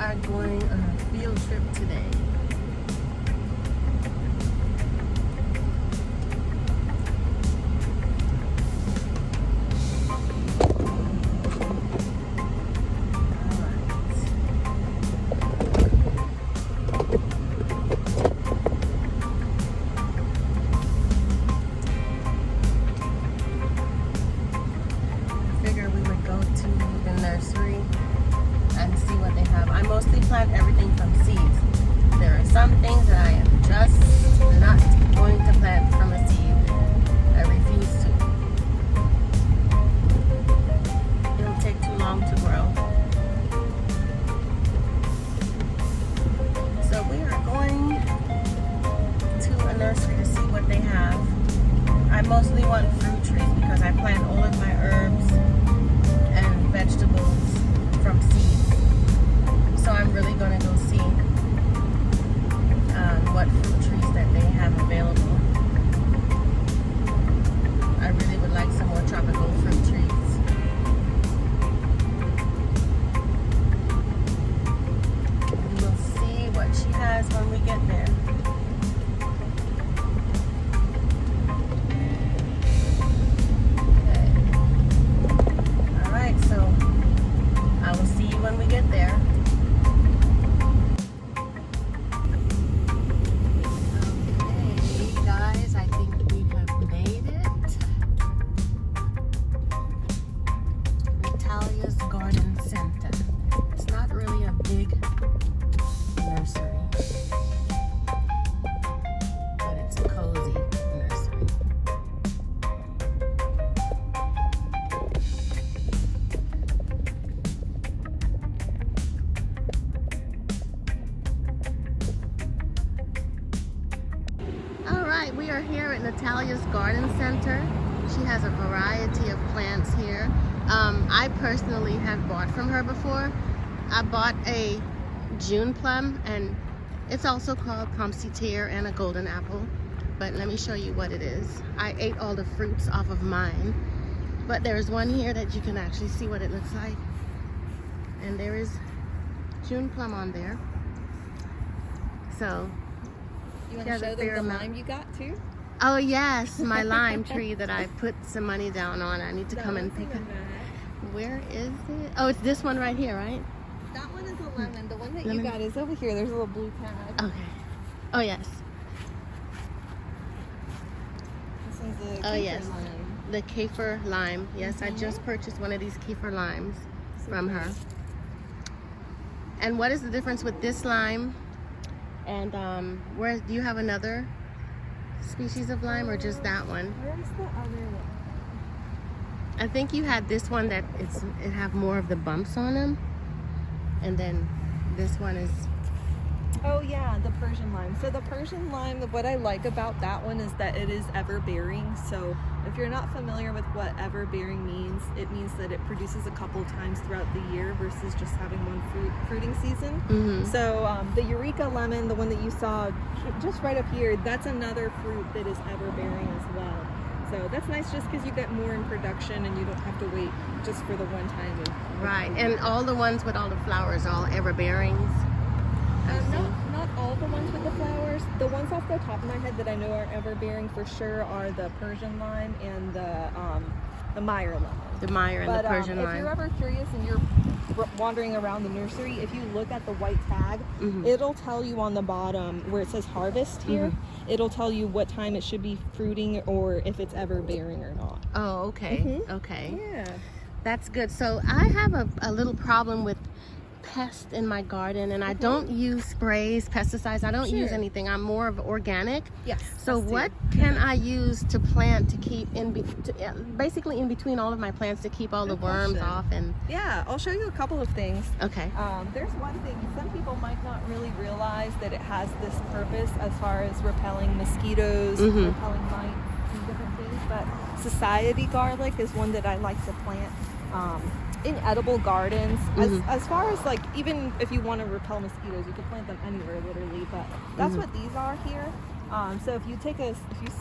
are going on a field trip today. Nursery and see what they have. I mostly plant everything from seeds. There are some things that I am just not going to plant from a seed. I refuse to. It'll take too long to grow. So we are going to a nursery to see what they have. I mostly want fruit trees because I plant all of my herbs and vegetables from seeds. So I'm really going to go see what fruit trees that they have available. I really would like some more tropical fruit trees. We will see what she has when we get there. When we get there. Okay, guys, I think we have made it. Natalia's Garden Center. It's not really a big nursery, but it's a cozy nursery. We are here at Natalia's Garden Center. She has a variety of plants here. I personally have bought from her before. I bought a June plum, and it's also called Pomsitier, and a golden apple. But let me show you what it is. I ate all the fruits off of mine, but there's one here that you can actually see what it looks like. And there is June plum on there. So you want to show them the lime you got too? Oh yes, my lime tree that I put some money down on. I need to come and pick it. Where is it? Oh, it's this one right here, right? That one is a lemon. The one that you got is over here. There's a little blue tag. Okay. Oh yes. This one's the oh yes, lime. the Kaffir lime. Yes, I just purchased one of these Kaffir limes from her. And what is the difference with this lime? And where do you have another species of lime, or just that one? Where's the other one? I think you had this one that it have more of the bumps on them, and then this one is. Oh yeah, the Persian lime. So the Persian lime, what I like about that one is that it is ever-bearing. So if you're not familiar with what ever-bearing means, it means that it produces a couple times throughout the year versus just having one fruiting season. So the Eureka lemon, the one that you saw just right up here, that's another fruit that is ever-bearing as well. So that's nice just because you get more in production and you don't have to wait just for the one time. Right, and all the ones with all the flowers, all ever-bearings? Not all the ones with the flowers. The ones off the top of my head that I know are ever-bearing for sure are the Persian lime and the Meyer lemon. The Meyer and the Persian lime. If you're ever curious and you're wandering around the nursery, if you look at the white tag, it'll tell you on the bottom where it says harvest here. It'll tell you what time it should be fruiting or if it's ever-bearing or not. Oh, okay. Okay. Yeah. That's good. So I have a little problem with pests in my garden, and I don't use sprays, pesticides. I don't use anything. I'm more of organic. Yes. So what can I use to plant to keep basically in between all of my plants to keep all the worms off? And yeah, I'll show you a couple of things. Okay. There's one thing. Some people might not really realize that it has this purpose as far as repelling mosquitoes, repelling mites, and different things. But society garlic is one that I like to plant in edible gardens. As far as like, even if you want to repel mosquitoes, you can plant them anywhere literally, but that's what these are here. So if you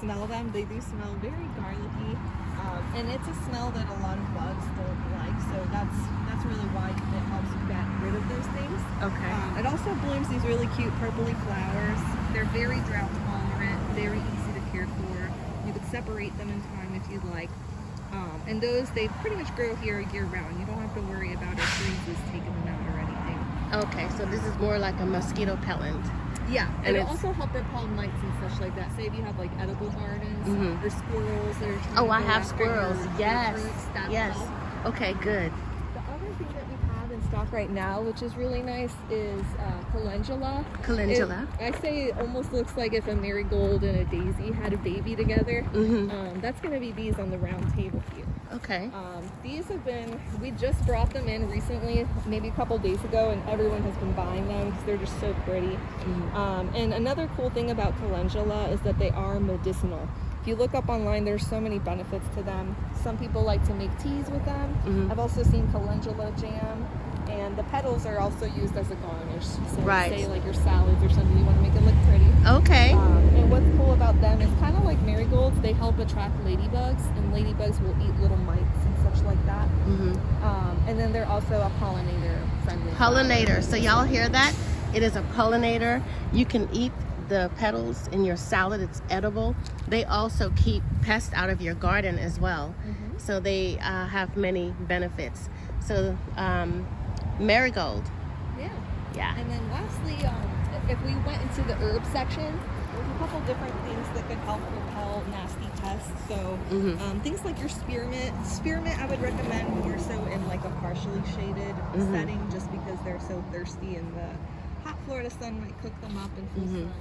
smell them, they do smell very garlicky, and it's a smell that a lot of bugs don't like, so that's really why it helps you get rid of of those things. Okay. It also blooms these really cute purpley flowers. They're very drought tolerant, very easy to care for. You could separate them in time if you'd like. And those, they pretty much grow here year round. You don't have to worry about if breezes taking them out or anything. Okay, so this is more like a mosquito repellent. Yeah, and it'll also help repel mites and such like that. Say if you have like edible gardens or squirrels that are trying Oh, to I go have after squirrels. your Yes. fruits, that'll Yes. help. Okay, good. The other thing that we have in stock right now, which is really nice, is calendula. Calendula. I say it almost looks like if a marigold and a daisy had a baby together. That's going to be these on the round table here. Okay. These have been, we just brought them in recently, maybe a couple days ago, and everyone has been buying them because they're just so pretty. And another cool thing about calendula is that they are medicinal. If you look up online, there's so many benefits to them. Some people like to make teas with them. I've also seen calendula jam, and the petals are also used as a garnish. So say like your salads or something, you want to make it look pretty. Okay. And what's cool about them is kind of like marigolds, they help attract ladybugs, and ladybugs will eat little mites and such like that. And then they're also a pollinator-friendly. Pollinator. So y'all hear that? It is a pollinator. You can eat the petals in your salad. It's edible. They also keep pests out of your garden as well. So they have many benefits. So marigold. Yeah. And then lastly, if we went into the herb section, there's a couple different things that could help repel nasty pests. So things like your spearmint. Spearmint I would recommend more so in like a partially shaded setting, just because they're so thirsty and the hot Florida sun might cook them up in full sun.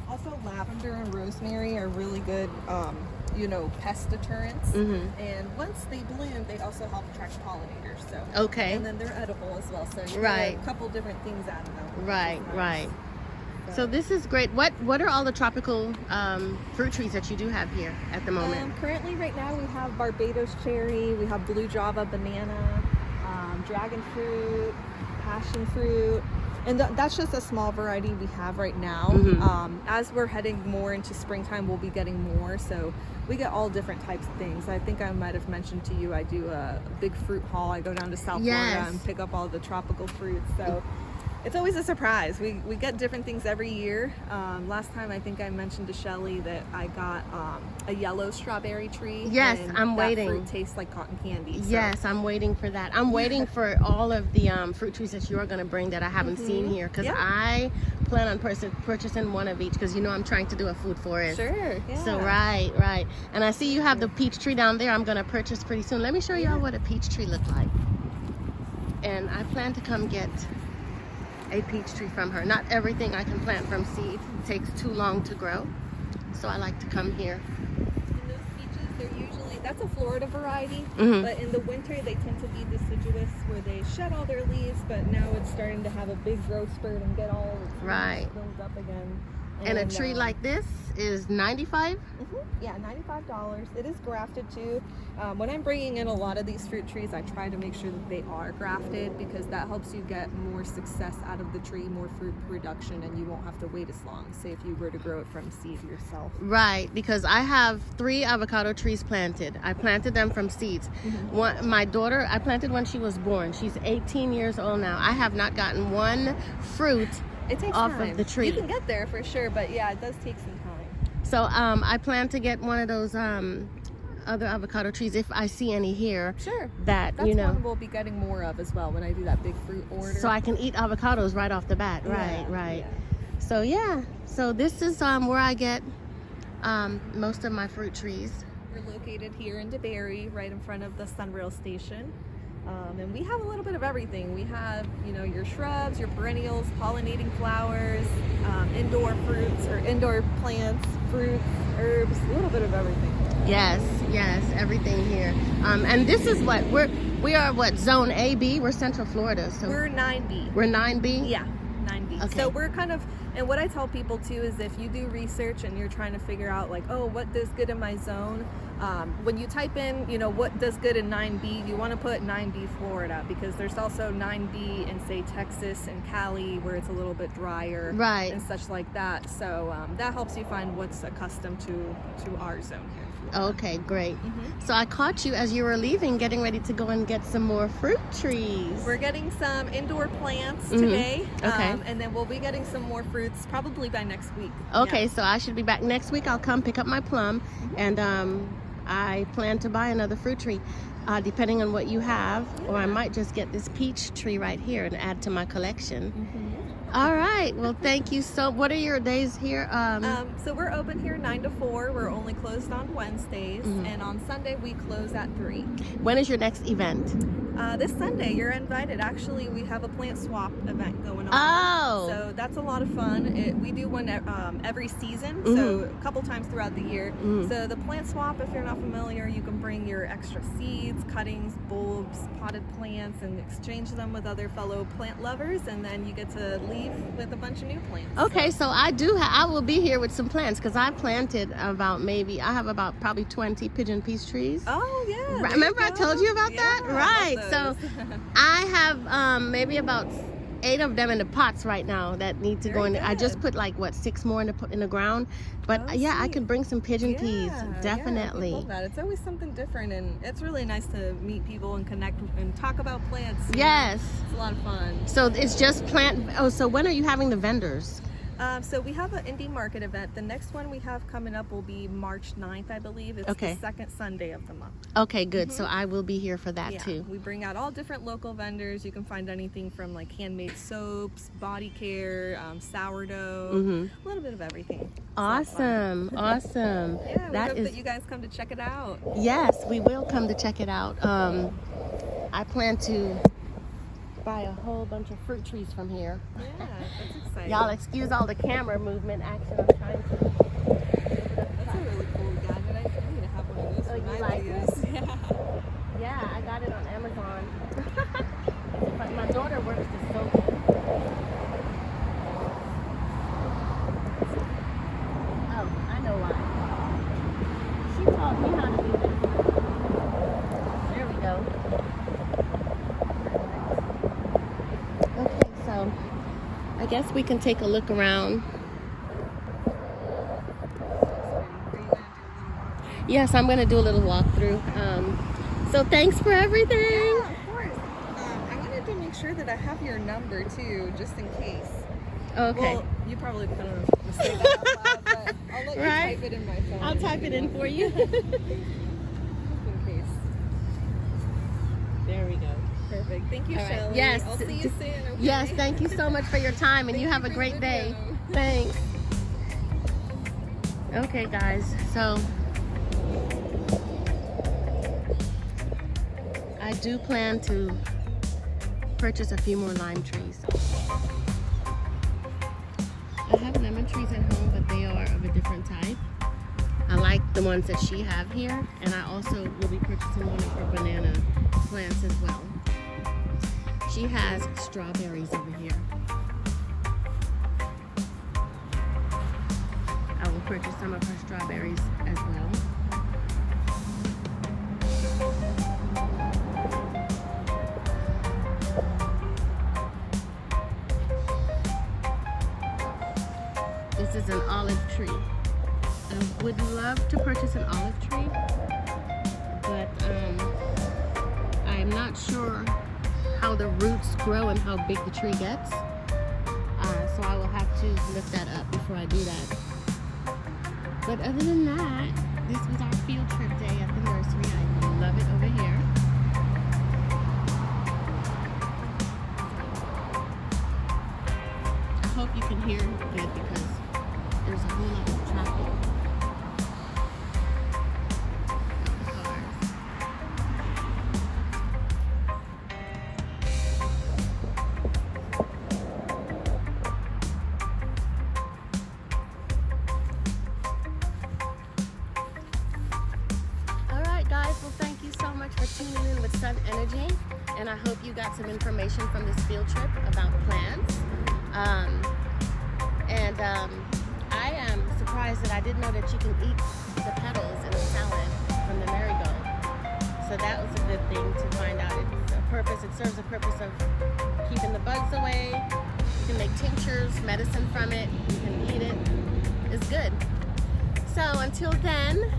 Also, lavender and rosemary are really good, pest deterrents. And once they bloom, they also help attract pollinators. So and then they're edible as well. So you get a couple different things out of them. Right. So this is great. What are all the tropical fruit trees that you do have here at the moment? Currently, right now, we have Barbados cherry, we have blue java banana, dragon fruit, passion fruit. And that's just a small variety we have right now. As we're heading more into springtime, we'll be getting more. So we get all different types of things. I think I might have mentioned to you, I do a big fruit haul. I go down to South Florida and pick up all the tropical fruits. So it's always a surprise. We get different things every year. Last time I think I mentioned to Shelly that I got a yellow strawberry tree. Yes, and I'm waiting. That fruit tastes like cotton candy. So. Yes, I'm waiting for that. I'm waiting for all of the fruit trees that you're going to bring that I haven't seen here, because I plan on purchasing one of each, because I'm trying to do a food forest. Sure, yeah. So right. And I see you have the peach tree down there. I'm going to purchase pretty soon. Let me show y'all what a peach tree looks like. And I plan to come get a peach tree from her. Not everything I can plant from seed. It takes too long to grow. So I like to come here. And those peaches, they're usually, that's a Florida variety, but in the winter they tend to be deciduous, where they shed all their leaves, but now it's starting to have a big growth spurt and get all its leaves filled up again. And a tree like this is $95? Yeah, $95. It is grafted too. When I'm bringing in a lot of these fruit trees, I try to make sure that they are grafted, because that helps you get more success out of the tree, more fruit production, and you won't have to wait as long, say if you were to grow it from seed yourself. Right, because I have 3 avocado trees planted. I planted them from seeds. My daughter, I planted when she was born. She's 18 years old now. I have not gotten one fruit off of the tree. You can get there for sure, but yeah, it does take some time. So I plan to get one of those other avocado trees if I see any here. Sure. That's one we'll be getting more of as well when I do that big fruit order. So I can eat avocados right off the bat. Right. So so this is where I get most of my fruit trees. We're located here in DeBary, right in front of the Sunrail station. And we have a little bit of everything. We have, your shrubs, your perennials, pollinating flowers, indoor fruits or indoor plants, fruits, herbs, a little bit of everything. Yes, everything here. And this is what we are what, zone A, B? We're Central Florida. So we're 9B. We're 9B? Yeah, 9B. Okay. So we're kind of, and what I tell people too is if you do research and you're trying to figure out like, oh, what does good in my zone? When you type in, what does good in 9B, you want to put 9B Florida, because there's also 9B in, say, Texas and Cali, where it's a little bit drier and such like that. So that helps you find what's accustomed to our zone here. Okay, great. So I caught you as you were leaving, getting ready to go and get some more fruit trees. We're getting some indoor plants today. Okay. And then we'll be getting some more fruits probably by next week. Okay, Yeah. so I should be back next week. I'll come pick up my plum, and I plan to buy another fruit tree, depending on what you have, or I might just get this peach tree right here and add to my collection. All right. Well, thank you so. What are your days here? So we're open here 9 to 4. We're only closed on Wednesdays, and on Sunday we close at 3. When is your next event? This Sunday, you're invited. Actually, we have a plant swap event going on. Oh. So that's a lot of fun. We do one every season, so a couple times throughout the year. So the plant swap, if you're not familiar, you can bring your extra seeds, cuttings, bulbs, potted plants, and exchange them with other fellow plant lovers, and then you get to leave with a bunch of new plants. Okay, so I will be here with some plants because I planted I have about probably 20 pigeon peach trees. Oh yeah. Remember I told you about that? Yeah, Right. I love So I have maybe about 8 of them in the pots right now that need to go in. I just put like 6 more in the ground. But yeah, I could bring some pigeon peas, definitely. I love that. It's always something different, and it's really nice to meet people and connect and talk about plants. Yes. It's a lot of fun. So it's just plant. Oh, so when are you having the vendors? So we have an indie market event. The next one we have coming up will be March 9th, I believe. It's the second Sunday of the month. Okay, good. So I will be here for that too. We bring out all different local vendors. You can find anything from like handmade soaps, body care, sourdough, a little bit of everything. Awesome. Awesome. Yeah, we hope that you guys come to check it out. Yes, we will come to check it out. I plan to buy a whole bunch of fruit trees from here. Yeah, that's exciting. Y'all excuse all the camera movement action I'm trying to. That's a really cool gadget. I need to have one of those. Oh, you for my like videos. it? Yeah, I got it on Amazon. But my daughter works the soap. Oh, I know why. She taught me how to do this. There we go. Okay, so I guess we can take a look around. Yes, I'm going to do a little walkthrough. So thanks for everything. Yeah, of course. I wanted to make sure that I have your number too, just in case. Okay. Well, you probably kind of say that out loud, but I'll let you type it in my phone. I'll type it in for you. Just in case. There we go. Perfect. Thank you, Shelly. Yes. I'll see you soon. Okay? Yes, thank you so much for your time, and you have a great day. Thanks. Okay, guys, so I do plan to purchase a few more lime trees. I have lemon trees at home, but they are of a different type. I like the ones that she have here, and I also will be purchasing one of her banana plants as well. She has strawberries over here. I will purchase some of her strawberries as well. This is an olive tree. I would love to purchase an olive tree, but I'm not sure how the roots grow and how big the tree gets. So I will have to look that up before I do that. But other than that, this was our field trip day at the nursery. I love it over here. I hope you can hear good because there's a whole lot of traffic. Energy, and I hope you got some information from this field trip about plants. I am surprised that I didn't know that you can eat the petals in a salad from the marigold. So that was a good thing to find out. It serves a purpose of keeping the bugs away. You can make tinctures, medicine from it. You can eat it. It's good. So until then,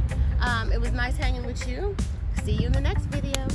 It was nice hanging with you. See you in the next video.